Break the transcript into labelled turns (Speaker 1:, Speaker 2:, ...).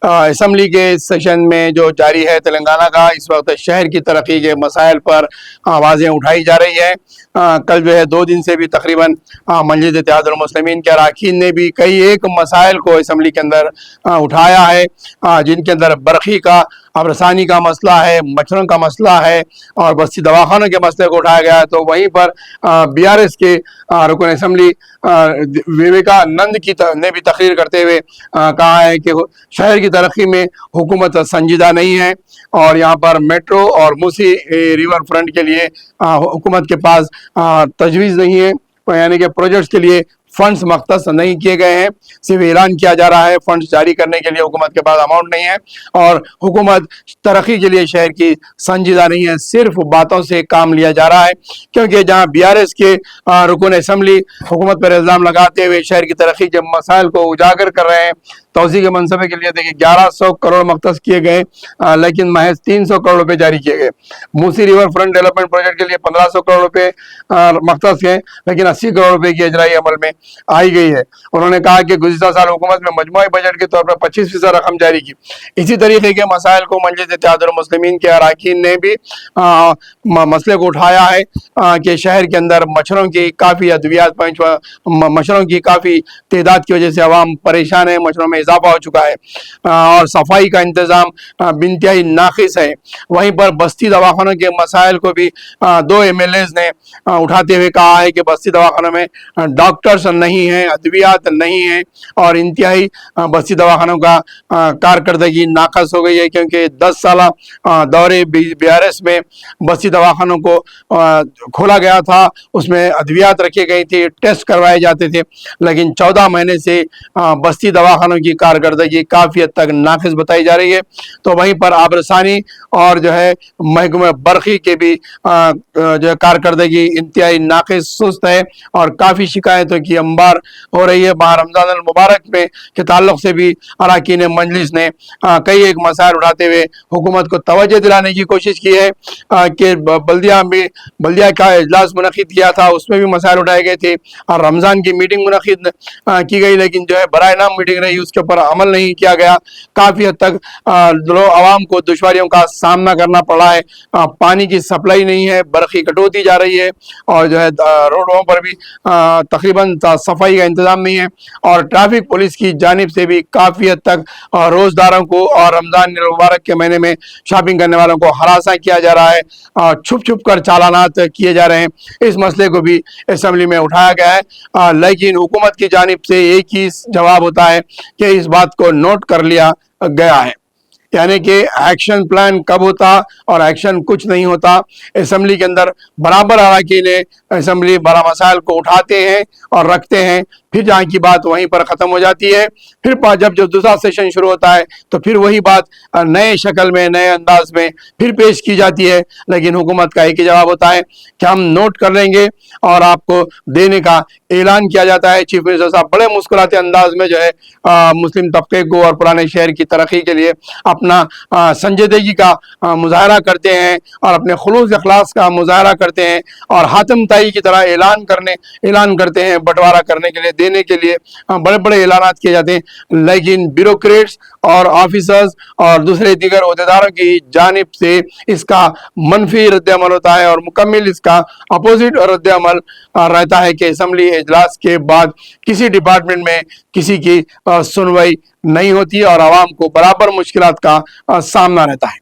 Speaker 1: Assembly کے session میں جو جاری ہے تلنگانہ کا، اس وقت شہر کی ترقی کے مسائل پر آوازیں اٹھائی جا رہی ہیں۔ کل جو ہے 2 دن سے بھی تقریباً مجلس اتحاد المسلمین کے اراکین نے بھی کئی ایک مسائل کو اسمبلی کے اندر اٹھایا ہے، جن کے اندر برقی کا ابرسانی کا مسئلہ ہے، مچھروں کا مسئلہ ہے اور بستی دواخانوں کے مسئلے کو اٹھایا گیا ہے۔ تو وہیں پر BRS کے رکن اسمبلی وویکانند نے بھی تقریر کرتے ہوئے کہا ہے کہ شہر کی ترقی میں حکومت سنجیدہ نہیں ہے، اور یہاں پر میٹرو اور موسی ریور فرنٹ کے لیے حکومت کے پاس تجویز نہیں ہے، یعنی کہ پروجیکٹس کے لیے فنڈز مختص نہیں کیے گئے ہیں، صرف اعلان کیا جا رہا ہے، فنڈز جاری کرنے کے لیے حکومت کے پاس اماؤنٹ نہیں ہے، اور حکومت ترقی کے لیے شہر کی سنجیدہ نہیں ہے، صرف باتوں سے کام لیا جا رہا ہے۔ کیونکہ جہاں BRS کے رکن اسمبلی حکومت پر الزام لگاتے ہوئے شہر کی ترقی کے مسائل کو اجاگر کر رہے ہیں، توسیع کے منصوبے کے لیے دیکھیں 1100 کروڑ مختص کیے گئے، لیکن محض 300 کروڑ روپے جاری کیے گئے۔ موسی ریور فرنٹ ڈیولپمنٹ پروجیکٹ کے لیے 1500 کروڑ روپے مختص ہیں، لیکن 80 کروڑ روپے کی اجرائی عمل میں آئی گئی ہے۔ انہوں نے کہا کہ گزشتہ سال حکومت میں مجموعی بجٹ کے طور پر 25% رقم جاری کی۔ اسی طریقے کے مسائل کو مجلس اتحاد المسلمین کے اراکین نے بھی مسئلے کو اٹھایا ہے کہ شہر کے اندر مچھروں کی کافی ادویات مچھروں کی کافی تعداد کی وجہ سے عوام پریشان ہے، مچھروں میں اضافہ ہو چکا ہے، اور صفائی کا انتظام بانتہائی ناقص ہے۔ وہیں پر بستی دواخانوں کے مسائل کو بھی 2 MLAs نے اٹھاتے ہوئے کہا ہے کہ بستی دواخانوں میں ڈاکٹرز نہیں ہیں، ادویات نہیں ہیں، اور انتہائی بستی دواخانوں کا کارکردگی ناقص ہو گئی ہے، کیونکہ 10 سالہ دورے BRS میں بستی دواخانوں کو کھولا گیا تھا، اس میں ادویات رکھی گئی تھی، ٹیسٹ کروائے جاتے تھے، لیکن 14 مہینے سے بستی دواخانوں کی کارکردگی کافی حد تک ناقص بتائی جا رہی ہے۔ تو وہیں پر آبرسانی اور جو ہے محکمہ برقی کے بھی جو ہے کارکردگی انتہائی ناقص، سست ہے، اور کافی شکایتوں کی انبار ہو رہی ہے۔ ماہ رمضان المبارک میں کے تعلق سے بھی اراکین مجلس نے کئی ایک مسائل اٹھاتے ہوئے حکومت کو توجہ دلانے کی کوشش کی ہے کہ بلدیہ کا اجلاس منعقد کیا تھا، اس میں بھی مسائل اٹھائے گئے تھے، اور رمضان کی میٹنگ منعقد کی گئی، لیکن جو ہے برائے نام میٹنگ رہی، اس کے اوپر عمل نہیں کیا گیا۔ کافی حد تک عوام کو دشواریوں کا سامنا کرنا پڑا ہے، پانی کی سپلائی نہیں ہے، برقی کٹوتی جا رہی ہے، اور جو ہے روڈوں پر بھی تقریباً صفائی کا انتظام نہیں ہے، اور ٹریفک پولیس کی جانب سے بھی کافی حد تک روزداروں کو اور رمضان المبارک کے مہینے میں شاپنگ کرنے والوں کو ہراساں کیا جا رہا ہے، چھپ چھپ کر چالانات کیے جا رہے ہیں۔ اس مسئلے کو بھی اسمبلی میں اٹھایا گیا ہے، لیکن حکومت کی جانب سے ایک ہی جواب ہوتا ہے کہ اس بات کو نوٹ کر لیا گیا ہے، یعنی کہ ایکشن پلان کب ہوتا اور ایکشن کچھ نہیں ہوتا۔ اسمبلی کے اندر برابر اراکین اسمبلی بڑا مسائل کو اٹھاتے ہیں اور رکھتے ہیں، پھر جہاں کی بات وہیں پر ختم ہو جاتی ہے، پھر جب دوسرا سیشن شروع ہوتا ہے تو پھر وہی بات نئے شکل میں، نئے انداز میں پھر پیش کی جاتی ہے، لیکن حکومت کا ایک ہی جواب ہوتا ہے کہ ہم نوٹ کر لیں گے اور آپ کو دینے کا اعلان کیا جاتا ہے۔ چیف منسٹر صاحب بڑے مسکراتے انداز میں جو ہے مسلم طبقے کو اور پرانے شہر کی ترقی کے لیے اپنا سنجیدگی کا مظاہرہ کرتے ہیں، اور اپنے خلوص اخلاص کا مظاہرہ کرتے ہیں، اور حاتم طائی کی طرح اعلان کرتے ہیں، بٹوارہ کرنے کے لیے، دینے کے لیے بڑے بڑے اعلانات کیے جاتے ہیں، لیکن بیوروکریٹس اور آفیسرز اور دوسرے دیگر عہدیداروں کی جانب سے اس کا منفی رد عمل ہوتا ہے، اور مکمل اس کا اپوزٹ رد عمل رہتا ہے کہ اسمبلی اجلاس کے بعد کسی ڈپارٹمنٹ میں کسی کی سنوائی نہیں ہوتی، اور عوام کو برابر مشکلات کا سامنا رہتا ہے۔